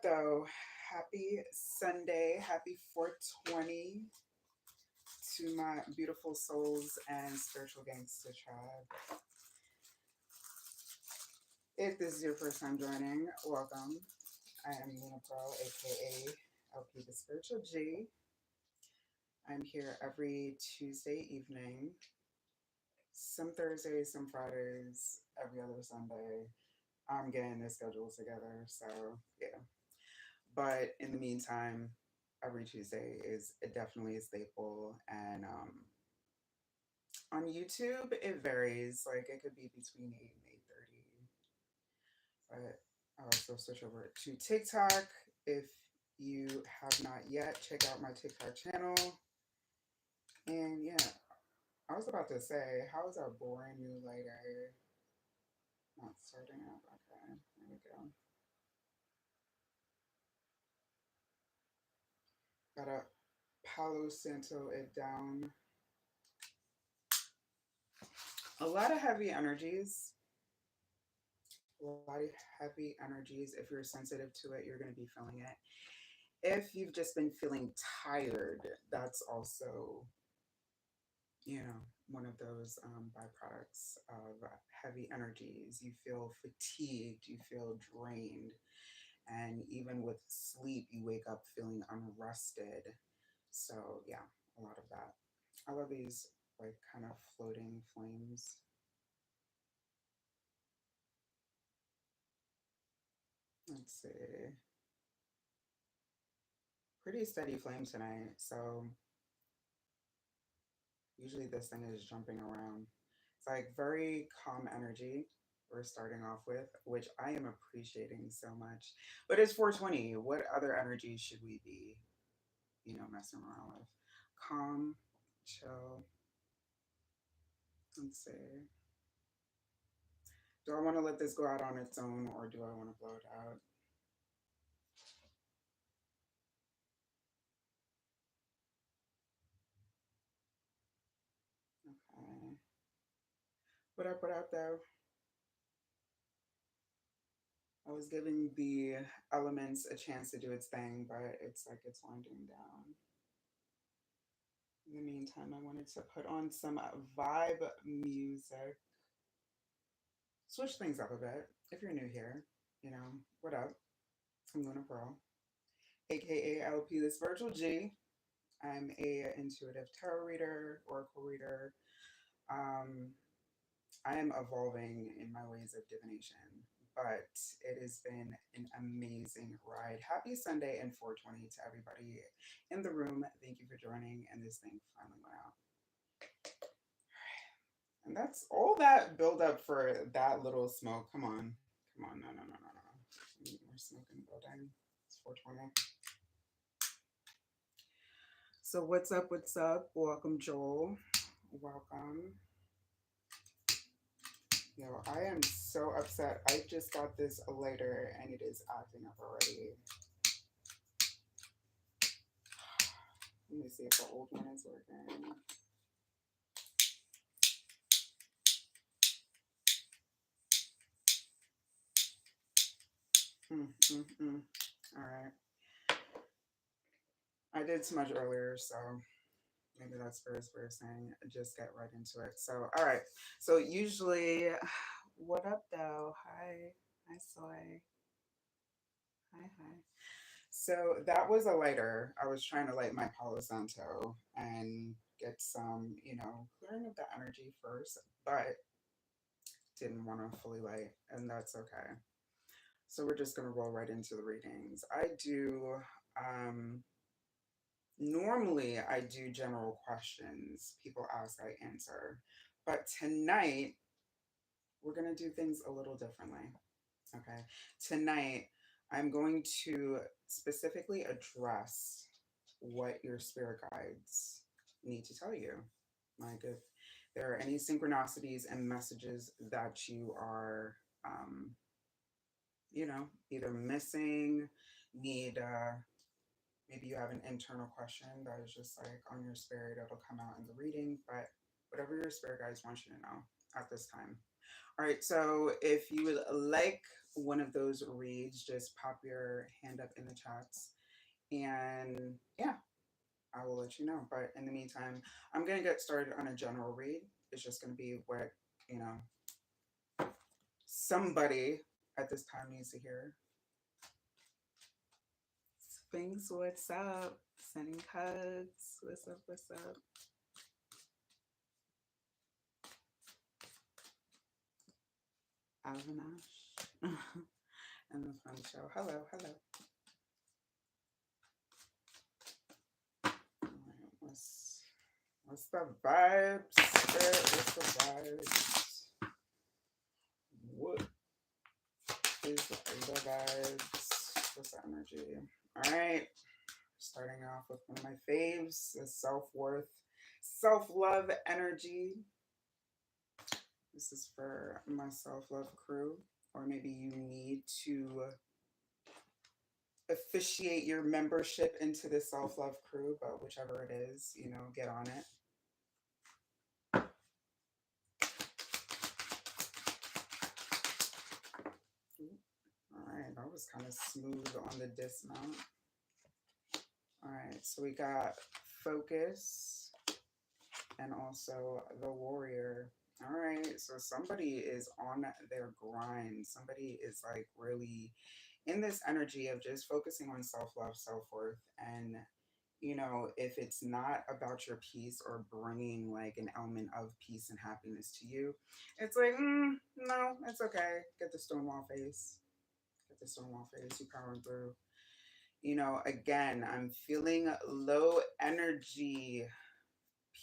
up, though? Happy Sunday. Happy 420 to my beautiful souls and spiritual gangster tribe. If this is your first time joining, welcome. I am Luna Pearl, aka LP the Spiritual G. I'm here every Tuesday evening, some Thursdays, some Fridays, every other Sunday. I'm getting the schedule together, so yeah. But in the meantime, every Tuesday is definitely a staple. And on YouTube, it varies. Like it could be between 8 and 8:30. But I also switch over to TikTok. If you have not yet, check out my TikTok channel. And yeah, I was about to say, how is our boring new lighter not starting up? Okay, there we go. Gotta Palo Santo it down. A lot of heavy energies. A lot of heavy energies. If you're sensitive to it, you're going to be feeling it. If you've just been feeling tired, that's also, one of those byproducts of heavy energies. You feel fatigued, you feel drained, and even with sleep, you wake up feeling unrested. So, yeah, a lot of that. I love these like kind of floating flames. Let's see. Pretty steady flame tonight. So, usually this thing is jumping around. It's like very calm energy we're starting off with, which I am appreciating so much. But it's 420. What other energy should we be, messing around with? Calm, chill. Let's see. Do I want to let this go out on its own or do I want to blow it out? Okay. What up, though? I was giving the elements a chance to do its thing, but it's like it's winding down. In the meantime, I wanted to put on some vibe music, switch things up a bit. If you're new here, what up? I'm Luna Pearl, aka LP this virtual G. I'm a intuitive tarot reader, oracle reader. Um, I am evolving in my ways of divination, but it has been an amazing ride. Happy Sunday and 420 to everybody in the room. Thank you for joining, and this thing finally went out. And that's all that build up for that little smoke. Come on. Come on. No, no, no, no, no. We need more smoke in the building. It's 420. So what's up? What's up? Welcome, Joel. Welcome. Yo, I am so upset. I just got this later and it is acting up already. Let me see if the old one is working. All right. I did too much earlier, so maybe that's first way of saying just get right into it. So, all right. So usually, what up though? Hi, hi, Soy. Hi, hi. So that was a lighter. I was trying to light my Palo Santo and get some, clearing of the energy first, but didn't want to fully light, and that's okay. So we're just gonna roll right into the readings. Um, Normally I do general questions. People ask, I answer, but tonight we're gonna do things a little differently. Okay, tonight I'm going to specifically address what your spirit guides need to tell you. Like if there are any synchronicities and messages that you are, either missing, need, maybe you have an internal question that is just like on your spirit, it'll come out in the reading, but whatever your spirit guides want you to know at this time. All right, so if you would like one of those reads, just pop your hand up in the chats. And yeah, I will let you know. But in the meantime, I'm going to get started on a general read. It's just going to be what, you know, somebody at this time needs to hear. Sphinx, what's up? Sending hugs. What's up? What's up? Avinash. And the fun show. Hello, hello. All right, what's the vibes? What's the vibes? What is the vibes? What's the energy? All right. Starting off with one of my faves, the self-worth, self-love energy. This is for my self-love crew, or maybe you need to officiate your membership into the self-love crew, but whichever it is, you know, get on it. All right, that was kind of smooth on the dismount. All right, so we got focus and also the warrior. All right, so somebody is on their grind. Somebody is like really in this energy of just focusing on self love, self worth, and you know, if it's not about your peace or bringing like an element of peace and happiness to you, it's like, no, it's okay. Get the stonewall face. Get the stonewall face. You powering through. You know, again, I'm feeling low energy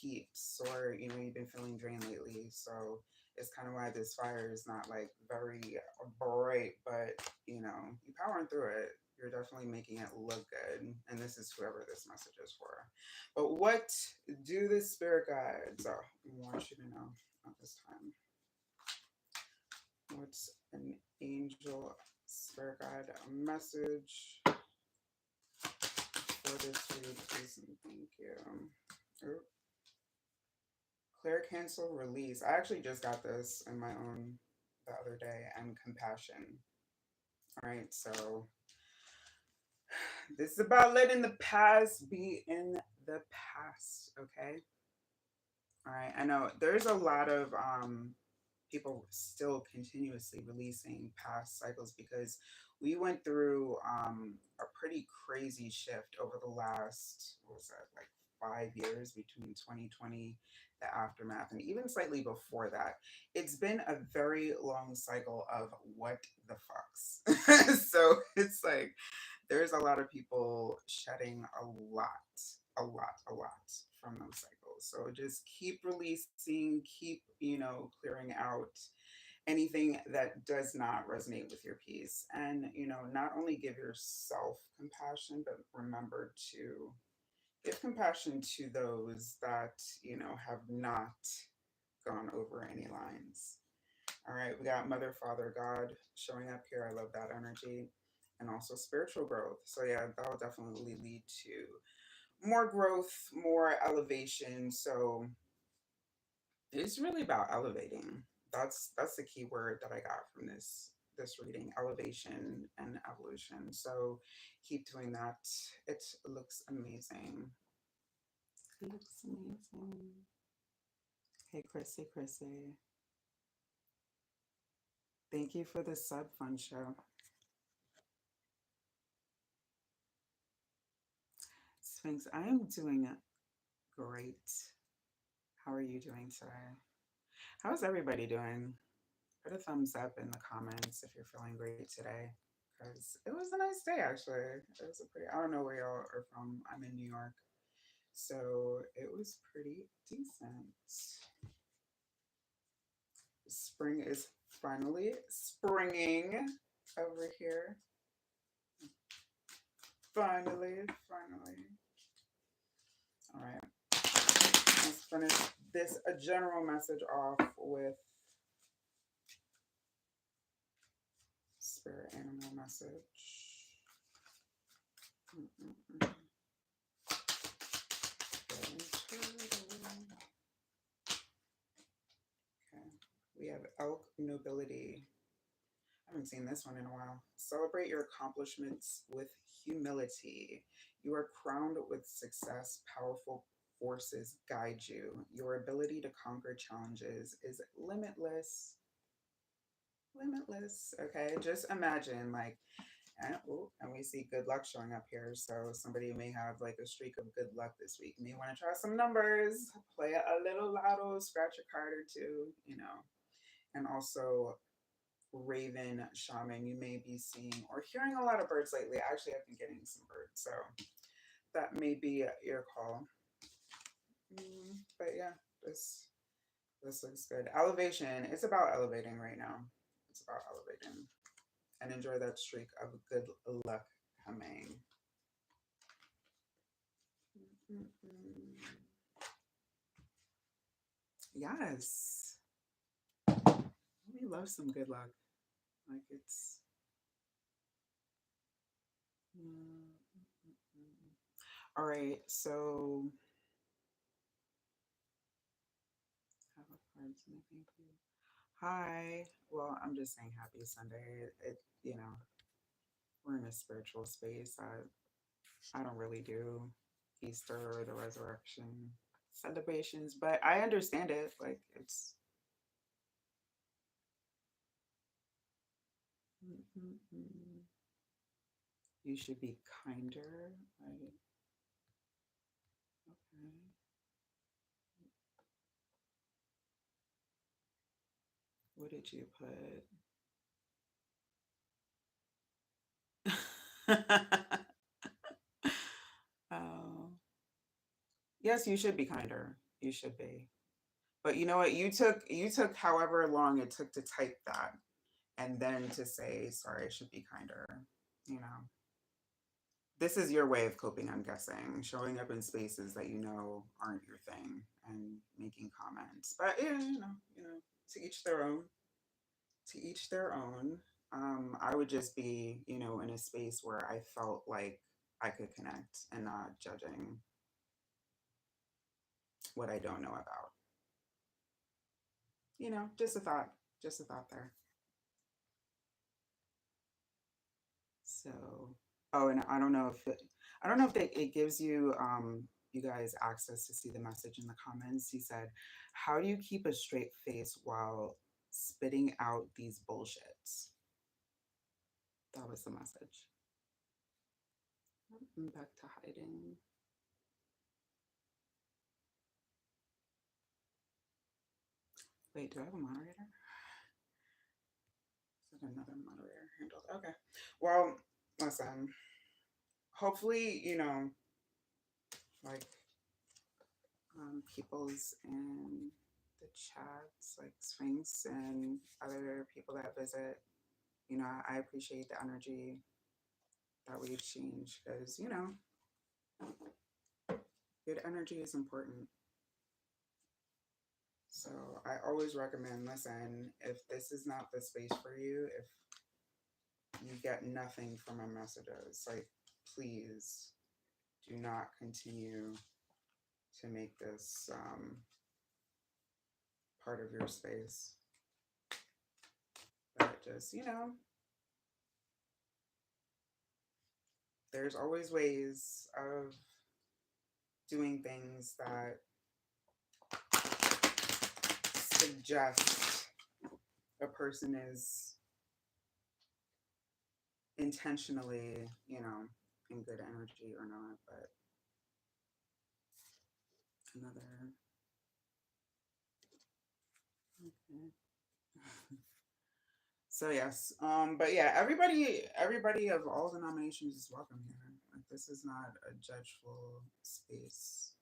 peeps, or you know, you've been feeling drained lately. So it's kind of why this fire is not like very bright, but you know, you powering through it. You're definitely making it look good, and this is whoever this message is for. But what do the spirit guides want you to know at this time? What's an angel spirit guide message for this read, please and thank you. Oop. Clear, cancel, release. I actually just got this in my own the other day, and compassion. All right, so this is about letting the past be in the past, okay? All right, I know there's a lot of people still continuously releasing past cycles because we went through a pretty crazy shift over the last, what was that, like 5 years between 2020, the aftermath, and even slightly before that. It's been a very long cycle of what the fucks. So it's like there's a lot of people shedding a lot from those cycles. So just keep releasing, keep, you know, clearing out anything that does not resonate with your piece. And, you know, not only give yourself compassion, but remember to give compassion to those that, you know, have not gone over any lines. All right, we got Mother, Father, God showing up here. I love that energy. And also spiritual growth. So, yeah, that'll definitely lead to more growth, more elevation. So, it's really about elevating. That's the key word that I got from this reading: elevation and evolution. So, keep doing that. It looks amazing. It looks amazing. Hey, Chrissy, Chrissy. Thank you for the sub fun show. Sphinx, I am doing great. How are you doing today? How's everybody doing? Put a thumbs up in the comments if you're feeling great today. Because it was a nice day, actually. It was a pretty, I don't know where y'all are from. I'm in New York. So it was pretty decent. Spring is finally springing over here. Finally, finally. All right. Let's finish this a general message off with spirit animal message. Mm-mm-mm. Okay. We have elk, nobility. I haven't seen this one in a while. Celebrate your accomplishments with humility. You are crowned with success. Powerful forces guide you. Your ability to conquer challenges is limitless. Limitless. Okay, just imagine like, and we see good luck showing up here. So somebody may have like a streak of good luck this week. May want to try some numbers, play a little lotto, scratch a card or two, and also raven shaman. You may be seeing or hearing a lot of birds lately. Actually, I've been getting some birds, so that may be your call. But yeah, this looks good. Elevation. It's about elevating right now. It's about elevating and enjoy that streak of good luck coming. Yes, we love some good luck. Like it's. All right, so have a cards making for you. Hi. Well, I'm just saying happy Sunday. We're in a spiritual space. I don't really do Easter or the resurrection celebrations, but I understand it. Like it's you should be kinder. Right? Okay. What did you put? Oh. Yes, you should be kinder. You should be. But you know what? You took however long it took to type that and then to say, sorry, I should be kinder. You know. This is your way of coping, I'm guessing. Showing up in spaces that you know aren't your thing and making comments. But yeah, to each their own. To each their own. I would just be, in a space where I felt like I could connect and not judging what I don't know about. Just a thought. Just a thought there. So, oh, and I don't know if it gives you you guys access to see the message in the comments. He said, "How do you keep a straight face while spitting out these bullshits?" That was the message. I'm back to hiding. Wait, do I have a moderator? Is that another moderator handled? Okay. Well, listen. Hopefully, like people's in the chats, like Sphinx and other people that visit. I appreciate the energy that we exchange because, good energy is important. So I always recommend, listen, if this is not the space for you, if you get nothing from my messages, like, please do not continue to make this part of your space. But just, there's always ways of doing things that suggest a person is intentionally, in good energy or not. But another. Okay. So yes, but yeah, everybody of all denominations is welcome here. Like this is not a judgeful space,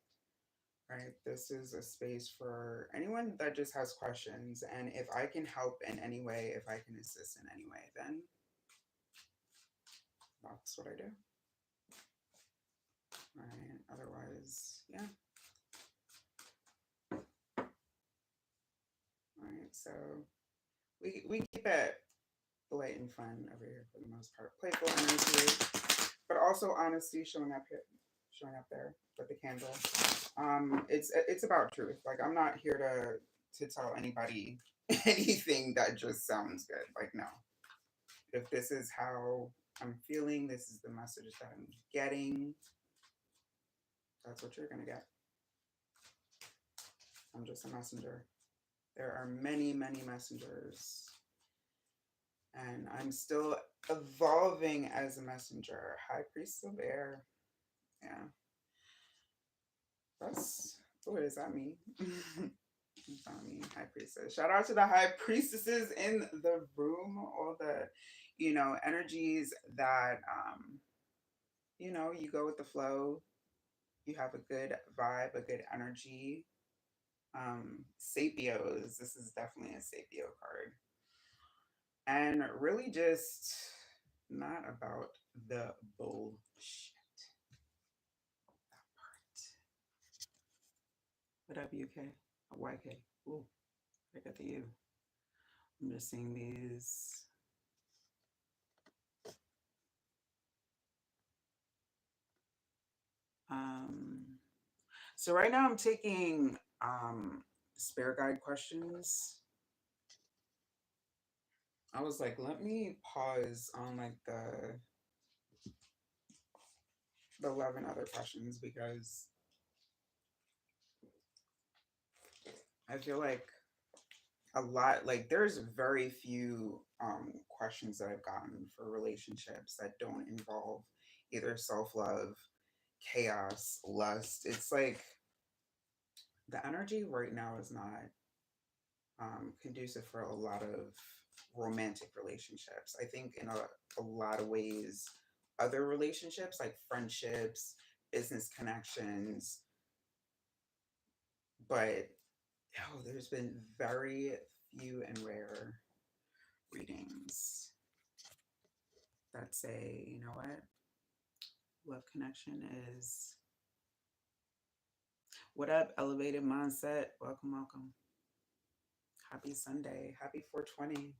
right? This is a space for anyone that just has questions, and if I can help in any way, if I can assist in any way, then that's what I do. Right. Otherwise, yeah. Right. So we keep it light and fun over here for the most part. Playful energy, but also honesty showing up here, showing up there with the candle. It's about truth. Like I'm not here to tell anybody anything that just sounds good. Like, no. If this is how I'm feeling, this is the message that I'm getting, that's what you're going to get. I'm just a messenger. There are many, many messengers, and I'm still evolving as a messenger. High Priest of Air. Yeah, that's what does that mean? High Priestess. Shout out to the High Priestesses in the room. All the, energies that, you go with the flow. You have a good vibe, a good energy. Sapios. This is definitely a Sapio card. And really just not about the bullshit. That part. What up, UK? YK. Ooh, I got the U. I'm just seeing these. Um, so right now I'm taking spirit guide questions. I was like, let me pause on like the 11 other questions because I feel like a lot, like there's very few questions that I've gotten for relationships that don't involve either self-love, chaos, lust. It's like the energy right now is not conducive for a lot of romantic relationships. I think in a lot of ways, other relationships like friendships, business connections, but there's been very few and rare readings that say, you know what, love connection is. What up, elevated mindset? Welcome, welcome. Happy Sunday. Happy 420.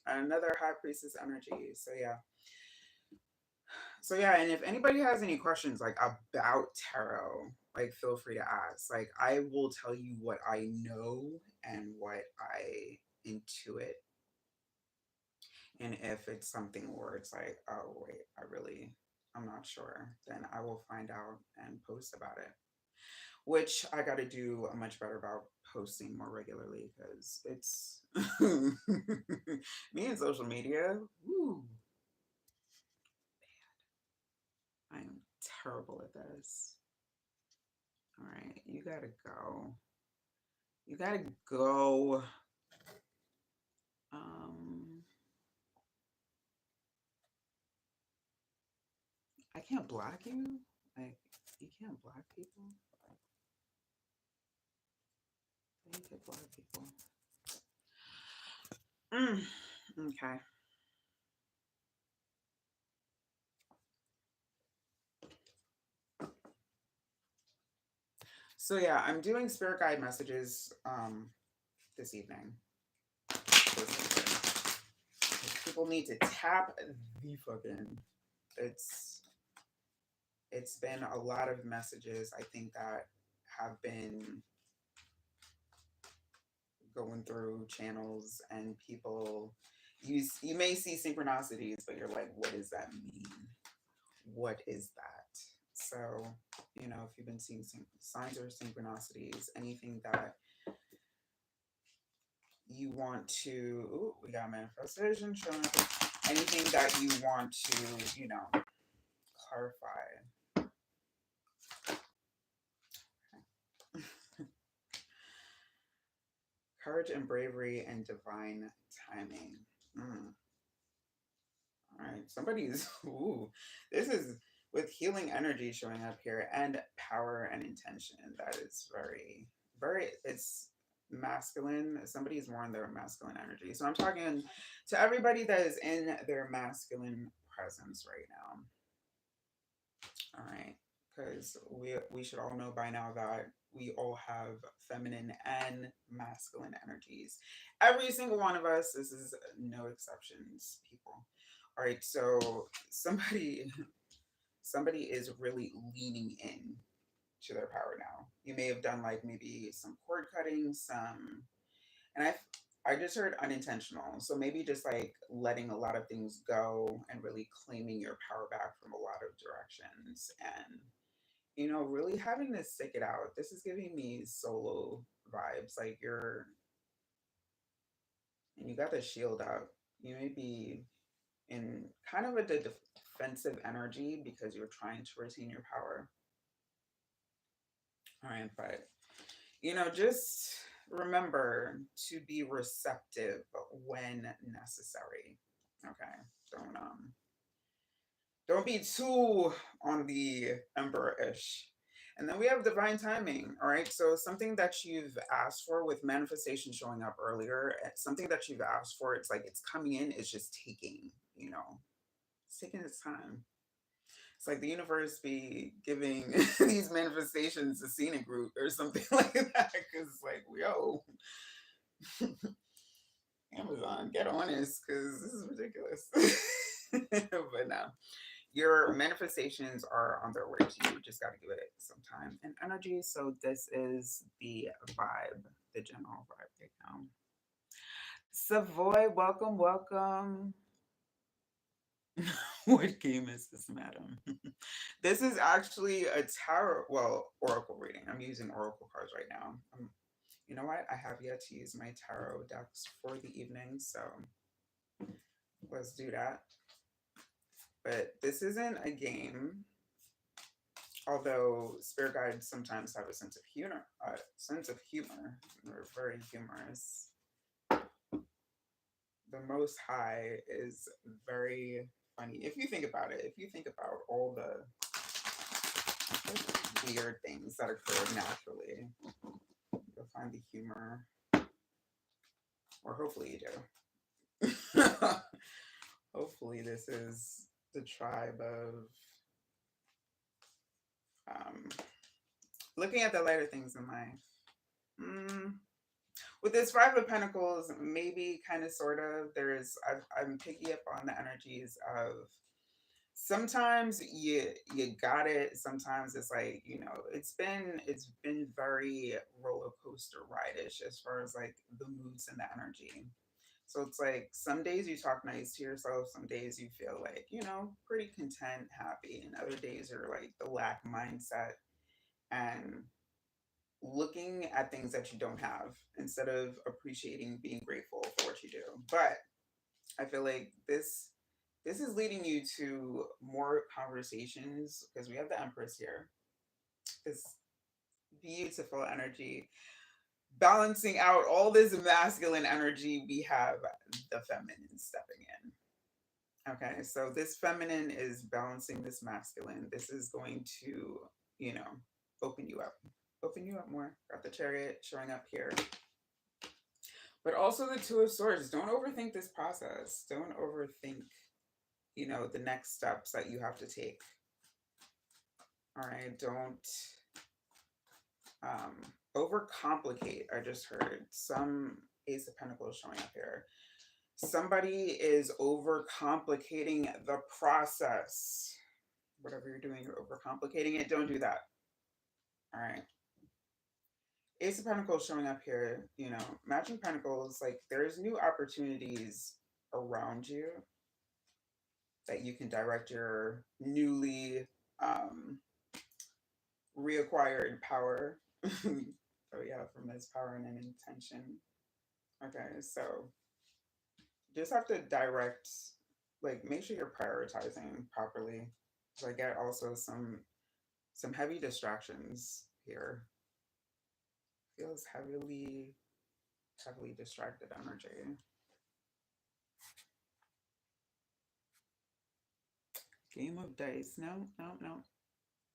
Another high priestess energy. So yeah, and if anybody has any questions like about tarot, like feel free to ask. Like I will tell you what I know and what I intuit. And if it's something where it's like, oh wait, I'm not sure, then I will find out and post about it. Which I got to do a much better about posting more regularly because it's me and social media. Woo, I am terrible at this. All right, you gotta go. You gotta go. Um, I can't block you. Like you can't block people. You can block people. Mm, okay. So yeah, I'm doing spirit guide messages this evening. People need to tap the fucking. It's it's been a lot of messages I think that have been going through channels and people you may see synchronicities but you're like what does that mean, what is that? So if you've been seeing signs or synchronicities, anything that you want to, ooh, we got manifestation showing up, anything that you want to clarify. Courage and bravery and divine timing. Mm. All right, somebody's. Ooh, this is with healing energy showing up here and power and intention. That is very, very. It's masculine. Somebody's more in their masculine energy. So I'm talking to everybody that is in their masculine presence right now. All right, because we should all know by now that we all have feminine and masculine energies. Every single one of us. This is no exceptions, people. All right, so somebody is really leaning in. to their power now. You may have done like maybe some cord cutting, some, and I just heard unintentional. So maybe just like letting a lot of things go and really claiming your power back from a lot of directions and really having to stick it out. This is giving me solo vibes. Like you're and you got the shield up. You may be in kind of a defensive energy because you're trying to retain your power. All right, but just remember to be receptive when necessary. Okay, don't um don't be too on the emperor-ish. And then we have divine timing. All right, so something that you've asked for with manifestation showing up earlier, something that you've asked for, it's like it's coming in, it's just taking. It's taking its time. It's like the universe be giving these manifestations a scenic route or something like that. Because it's like, yo, Amazon, get on this because this is ridiculous. But no, your manifestations are on their way to you. You just got to give it some time and energy. So this is the vibe, the general vibe right now. Savoy, welcome, welcome. What game is this, madam? This is actually a tarot, well, oracle reading. I'm using oracle cards right now. You know what? I have yet to use my tarot decks for the evening, so let's do that. But this isn't a game, although spirit guides sometimes have a sense of humor. They're very humorous. The Most High is very funny. If you think about it, if you think about all the weird things that occur naturally, you'll find the humor, or hopefully you do. Hopefully, this is the tribe of looking at the lighter things in life. With this Five of Pentacles, maybe kind of sort of. I'm picking up on the energies of sometimes you got it. Sometimes it's like it's been very roller coaster ride-ish as far as like the moods and the energy. So it's like some days you talk nice to yourself, some days you feel like, pretty content, happy, and other days are like the lack mindset and looking at things that you don't have instead of appreciating being grateful for what you do. But I feel like this is leading you to more conversations because we have the Empress here. This beautiful energy balancing out all this masculine energy. We have the feminine stepping in. Okay, so this feminine is balancing this masculine. This is going to, you know, open you up. Open you up more. Got the Chariot showing up here. But also the Two of Swords. Don't overthink this process. Don't overthink, the next steps that you have to take. All right, don't overcomplicate. I just heard some Ace of Pentacles showing up here. Somebody is overcomplicating the process. Whatever you're doing, you're overcomplicating it. Don't do that. All right. Ace of Pentacles showing up here, matching Pentacles, like there's new opportunities around you that you can direct your newly reacquired power. So yeah, from this power and an intention. Okay, so just have to direct, like make sure you're prioritizing properly. So I get also some heavy distractions here. Feels heavily distracted energy. Game of dice. No, no, no.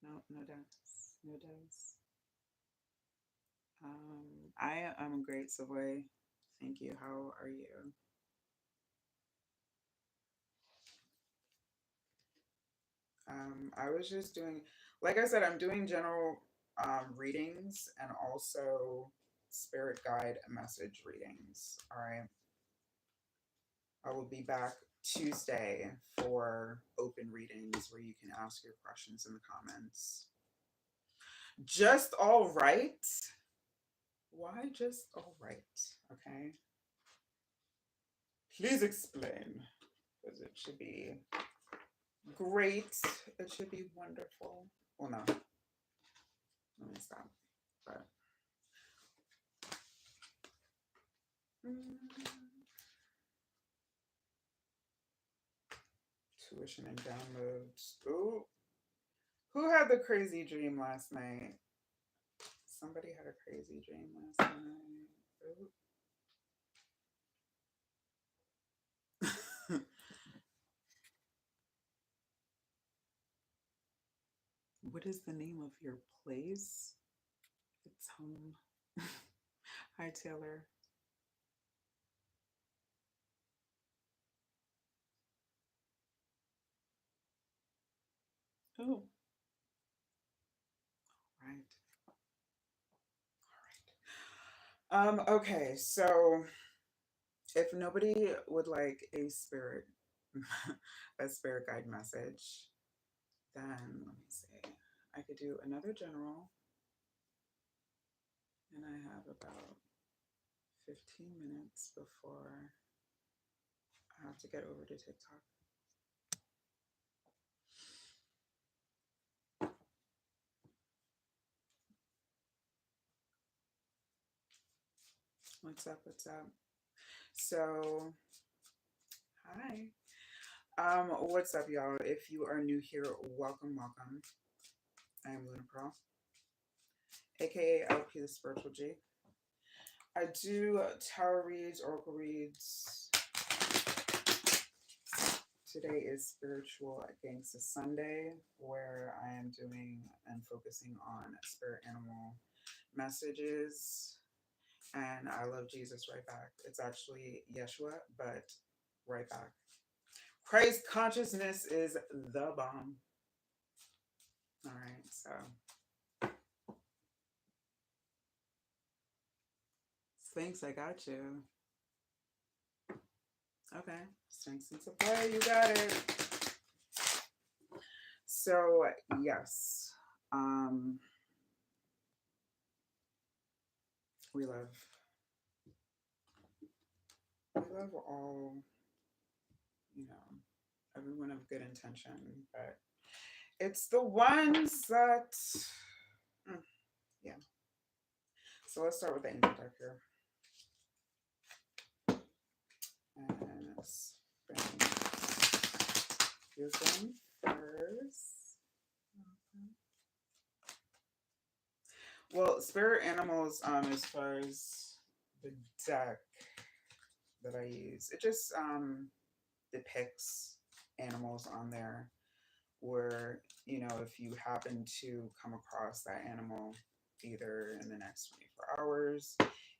No, no dice. No dice. I am great, Savoy. Thank you. How are you? I was just doing, like I said, I'm doing general readings and also spirit guide message readings. All right. I will be back Tuesday for open readings where you can ask your questions in the comments. Just all right. Why just all right? Okay. Please explain. Because it should be great. It should be wonderful. Well, no. Let me stop. But tuition and downloads. Ooh. Who had the crazy dream last night? Somebody had a crazy dream last night. What is the name of your place? It's home. Hi, Taylor. Oh, right. All right. Okay, so if nobody would like a spirit, a spirit guide message, then let me see. I could do another general, and I have about 15 minutes before I have to get over to TikTok. What's up? What's up? So, hi. What's up, y'all? If you are new here, welcome, welcome. I am Luna Pearl, aka LP the Spiritual G. I do tarot reads, oracle reads. Today is Spiritual Gangsta Sunday, where I am doing and focusing on spirit animal messages. And I love Jesus right back. It's actually Yeshua, but right back. Christ consciousness is the bomb. All right, so Sphinx, I got you. Okay, Sphinx into play, you got it. So yes, um, we love all, you know, everyone of good intention, but it's the ones that, mm, yeah. So let's start with the angel deck here, and you're going first. Well, spirit animals, as far as the deck that I use, it just depicts animals on there where, you know, if you happen to come across that animal either in the next 24 hours,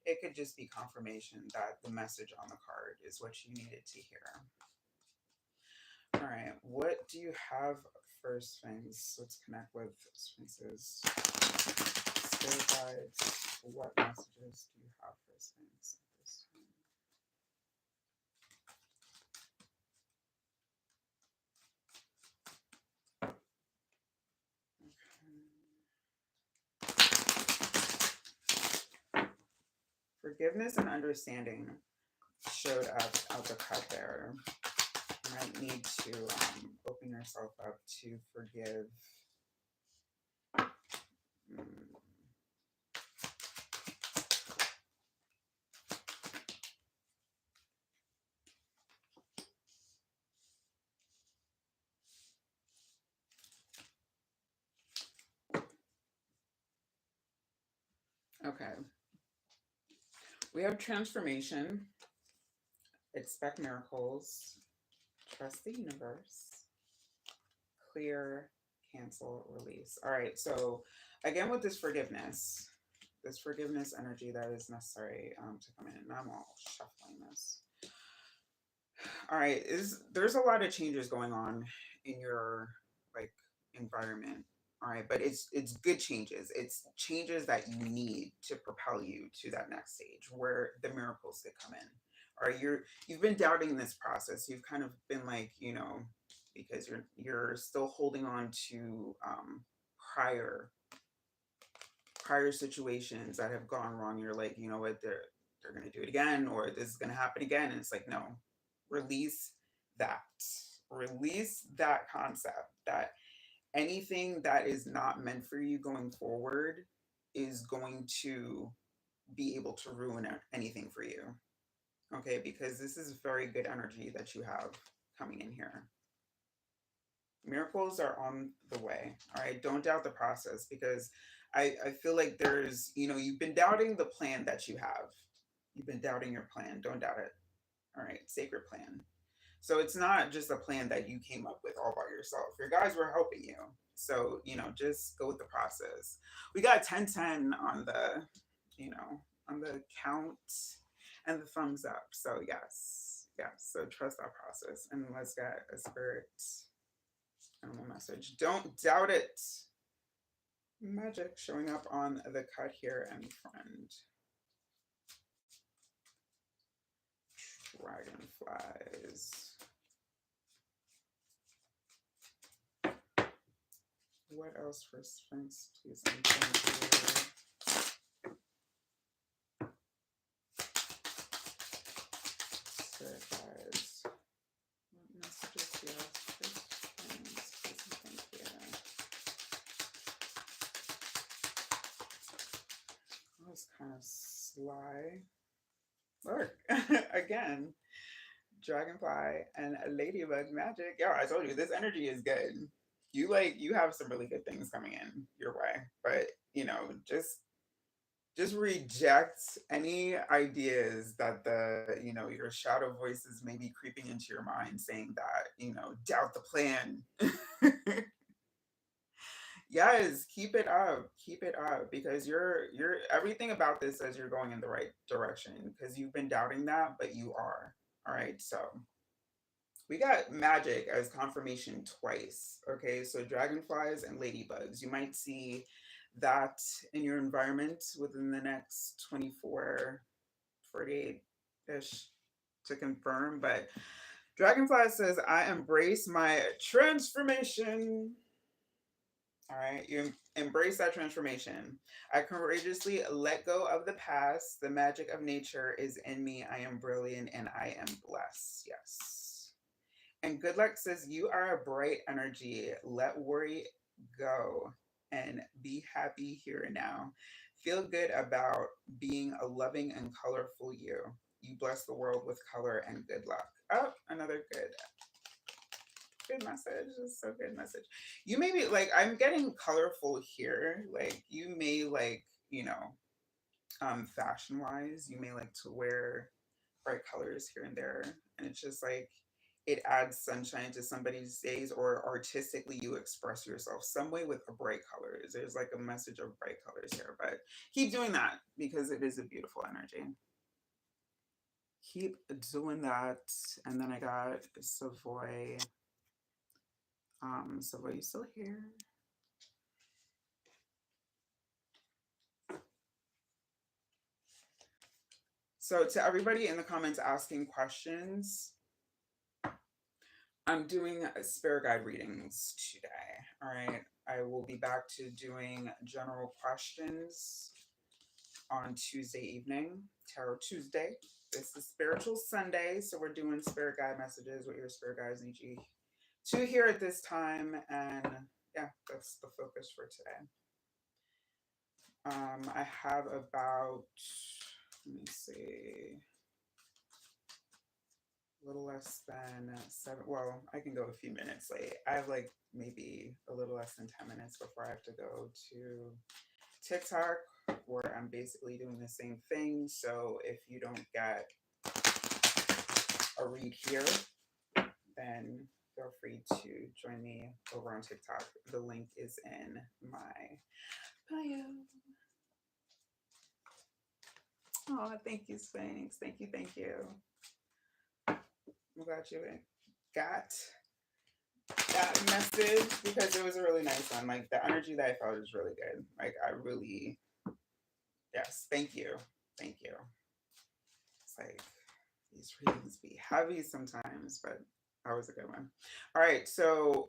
it could just be confirmation that the message on the card is what you needed to hear. All right, what do you have for Sphinx? Let's connect with Sphinx's spirit guides. What messages do you have for Sphinx at this time? Okay. Forgiveness and understanding showed up out the cut there. You might need to open yourself up to forgive. Mm, okay. We have transformation, expect miracles, trust the universe, clear, cancel, release. All right. So, again, with this forgiveness energy that is necessary to come in. And I'm all shuffling this. All right, is there's a lot of changes going on in your like environment. All right, but it's good changes. It's changes that you need to propel you to that next stage where the miracles could come in. Or you've been doubting this process. You've kind of been like, you know, because you're still holding on to prior prior situations that have gone wrong. You're like, you know what, they're gonna do it again, or this is gonna happen again. And it's like, no, release that. Release that concept that anything that is not meant for you going forward is going to be able to ruin anything for you. Okay, because this is very good energy that you have coming in here. Miracles are on the way. All right, don't doubt the process, because I feel like there's, you've been doubting the plan that you have. You've been doubting your plan. Don't doubt it. All right, sacred plan. So it's not just a plan that you came up with all by yourself. Your guys were helping you. So, just go with the process. We got 1010 on the count and the thumbs up. So yes. Yes. So trust our process. And let's get a spirit animal message. Don't doubt it. Magic showing up on the cut here, and friend. Dragonflies. What else for Sphinx, please? And thank you. So, guys, what messages do you have for Sphinx, please? And thank you. That was kind of sly. Look, again, dragonfly and a ladybug magic. Yeah, I told you this energy is good. You have some really good things coming in your way, but just reject any ideas that your shadow voices may be creeping into your mind saying that, doubt the plan. Yes, keep it up, because you're everything about this says you're going in the right direction, because you've been doubting that, but you are. All right, so we got magic as confirmation twice. Okay, so dragonflies and ladybugs. You might see that in your environment within the next 24, 48 ish to confirm. But dragonfly says, I embrace my transformation. All right, you embrace that transformation. I courageously let go of the past. The magic of nature is in me. I am brilliant and I am blessed. Yes. And good luck says, you are a bright energy. Let worry go and be happy here and now. Feel good about being a loving and colorful you. You bless the world with color and good luck. Oh, another good message. It's so good message. You may be like, I'm getting colorful here. Like you may like, fashion wise, you may like to wear bright colors here and there. And it's just like it adds sunshine to somebody's days, or artistically you express yourself some way with a bright colors. There's like a message of bright colors here, but keep doing that because it is a beautiful energy. Keep doing that. And then I got Savoy. Savoy, you still here? So to everybody in the comments asking questions, I'm doing spirit guide readings today. All right. I will be back to doing general questions on Tuesday evening, Tarot Tuesday. This is Spiritual Sunday, so we're doing spirit guide messages, what your spirit guides need you to hear at this time. And yeah, that's the focus for today. I have about, let me see, a little less than 7. Well, I can go a few minutes late. I have like maybe a little less than 10 minutes before I have to go to TikTok, where I'm basically doing the same thing. So if you don't get a read here, then feel free to join me over on TikTok. The link is in my bio. Oh, thank you, Sphinx. Thank you, thank you. I'm glad you got that message, because it was a really nice one. Like the energy that I felt was really good. Like I really, yes, thank you. Thank you. It's like these readings be heavy sometimes, but that was a good one. All right, so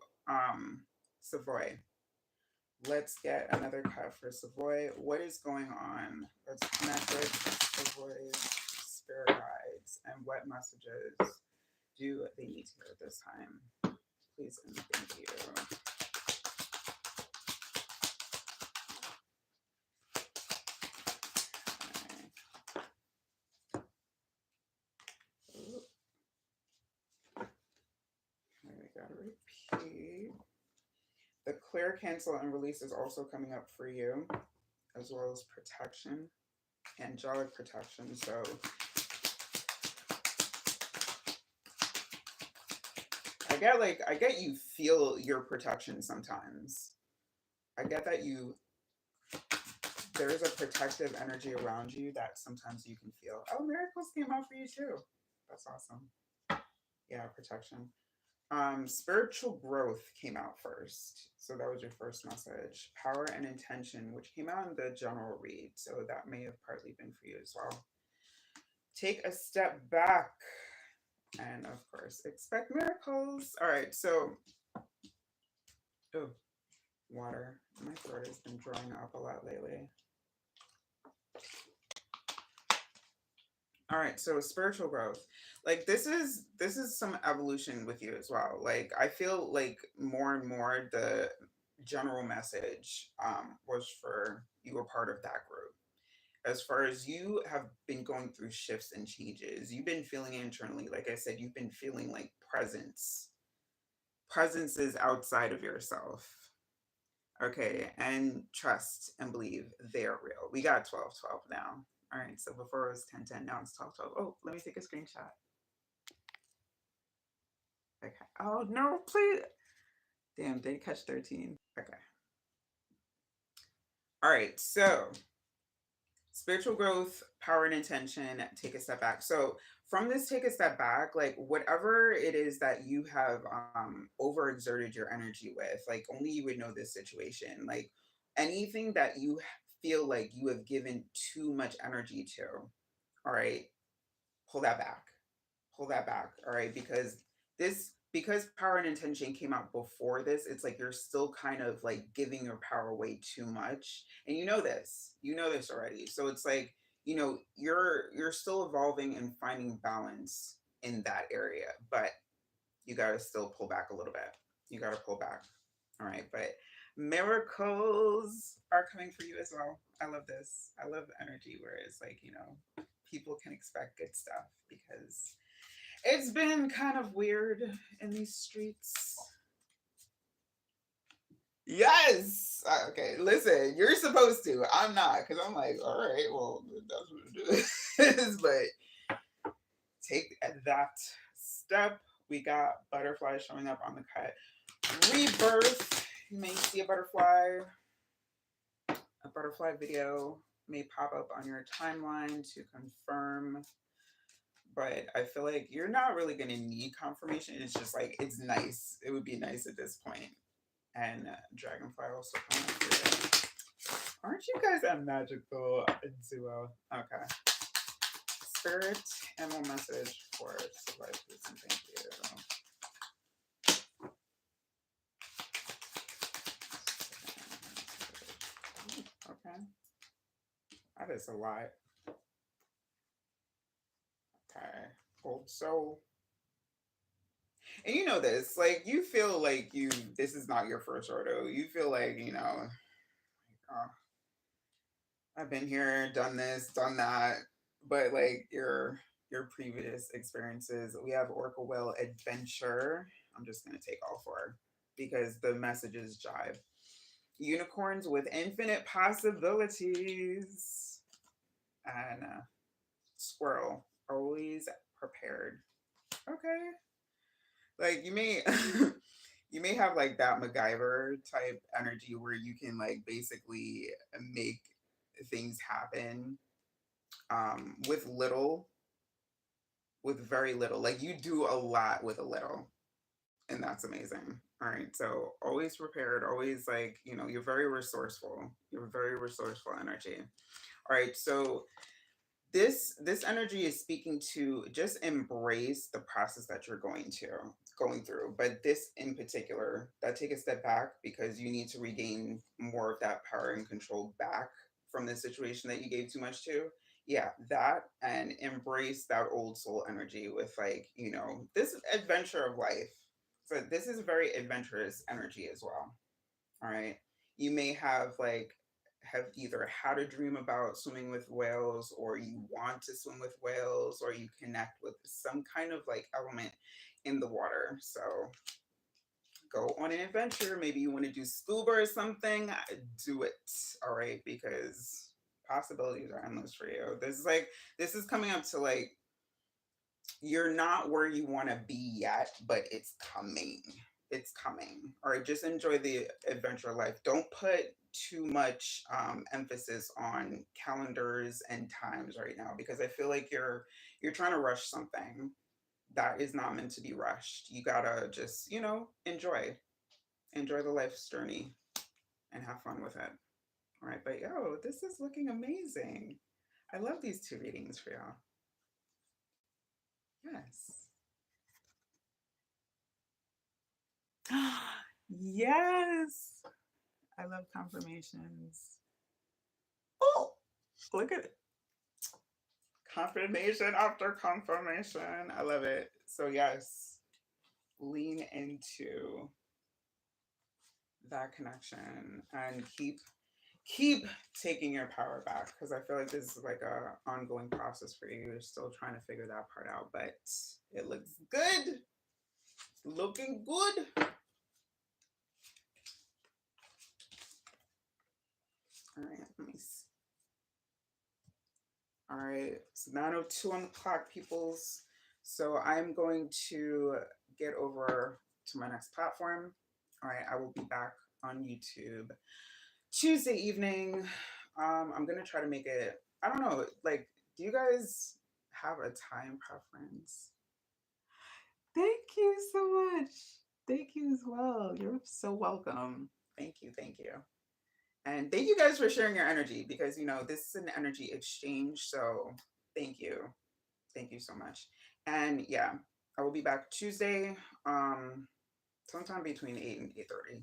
Savoy. Let's get another cut for Savoy. What is going on? Let's connect with Savoy's spirit guides and what messages do they need to hear this time? Please and thank you. Okay. We gotta repeat. The clear, cancel, and release is also coming up for you, as well as protection, angelic protection. So I get you feel your protection sometimes. I get that there is a protective energy around you that sometimes you can feel. Oh, miracles came out for you too. That's awesome. Yeah, protection. Spiritual growth came out first. So that was your first message. Power and intention, which came out in the general read. So that may have partly been for you as well. Take a step back. And of course, expect miracles. All right. So, oh, water. My throat has been drying up a lot lately. All right, so spiritual growth. Like this is some evolution with you as well. Like I feel like more and more the general message was for you were part of that group. As far as you have been going through shifts and changes, you've been feeling internally, like I said, you've been feeling like presence. Presence is outside of yourself. Okay, and trust and believe they're real. We got 12, 12 now. All right, so before it was 10, 10, now it's 12, 12. Oh, let me take a screenshot. Okay. Oh, no, please. Damn, did catch 13? Okay. All right, so spiritual growth, power and intention, take a step back. So from this take a step back, like whatever it is that you have overexerted your energy with, like only you would know this situation. Like anything that you feel like you have given too much energy to, all right, pull that back. Pull that back. All right. Because power and intention came out before this, it's like you're still kind of like giving your power away too much. And you know this. You know this already. So it's like, you're still evolving and finding balance in that area, but you gotta still pull back a little bit. You gotta pull back. All right. But miracles are coming for you as well. I love this. I love the energy where it's like, people can expect good stuff because it's been kind of weird in these streets. Yes. Okay. Listen, you're supposed to. I'm not because I'm like, all right, well, that's what it is. But take that step. We got butterflies showing up on the cut. Rebirth. You may see a butterfly. A butterfly video may pop up on your timeline to confirm, but I feel like you're not really going to need confirmation. It's just like it's nice. It would be nice at this point. And Dragonfly also coming through. Aren't you guys that magical duo? Okay. Spirit Emerald message for Survive, please and thank you. Okay. That is a lot. Okay. Old soul. And you know this, like you feel like this is not your first rodeo. You feel like, oh, I've been here, done this, done that. But like your previous experiences, we have Orca Whale Adventure. I'm just gonna take all four because the messages jive. Unicorns with infinite possibilities. And squirrel, always prepared. Okay. Like you may you may have like that MacGyver type energy where you can like basically make things happen with little, with very little. Like you do a lot with a little, and that's amazing. All right, so always prepared, always like you're very resourceful. You're very resourceful energy. All right, so this energy is speaking to just embrace the process that you're going to. going through. But this in particular, that take a step back because you need to regain more of that power and control back from the situation that you gave too much to. Yeah, that, and embrace that old soul energy with, like, this adventure of life. So this is very adventurous energy as well. All right. You may have either had a dream about swimming with whales, or you want to swim with whales, or you connect with some kind of like element in the water. So go on an adventure. Maybe you want to do scuba or something. Do it. All right, because possibilities are endless for you. This is coming up to like, you're not where you want to be yet, but it's coming. It's coming. All right, just enjoy the adventure life. Don't put too much emphasis on calendars and times right now, because I feel like you're trying to rush something that is not meant to be rushed. You gotta just, enjoy the life's journey and have fun with it. All right, but yo, this is looking amazing. I love these two readings for y'all. Yes. Yes. I love confirmations. Oh, look at it. Confirmation after confirmation. I love it. So, yes, lean into that connection and keep taking your power back, because I feel like this is like a ongoing process for you. You're still trying to figure that part out, but it looks good. Looking good. All right, let me see. All right, it's 9:02 on the clock, peoples. So I'm going to get over to my next platform. All right, I will be back on YouTube Tuesday evening. I'm gonna try to make it. I don't know. Like, do you guys have a time preference? Thank you so much. Thank you as well. You're so welcome. Thank you. Thank you. And thank you guys for sharing your energy, because this is an energy exchange. So thank you. Thank you so much. And yeah, I will be back Tuesday, sometime between 8 and 8:30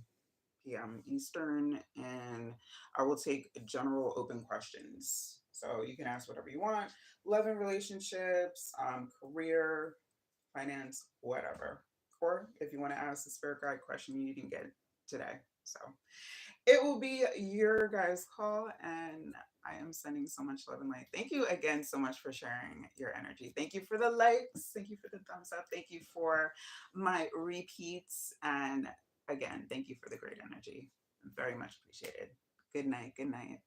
p.m. Eastern, and I will take general open questions. So you can ask whatever you want: love and relationships, career, finance, whatever. Or if you want to ask a spirit guide question you didn't get today. So it will be your guys' call, and I am sending so much love and light. Thank you again so much for sharing your energy. Thank you for the likes. Thank you for the thumbs up. Thank you for my repeats. And again, thank you for the great energy. Very much appreciated. Good night. Good night.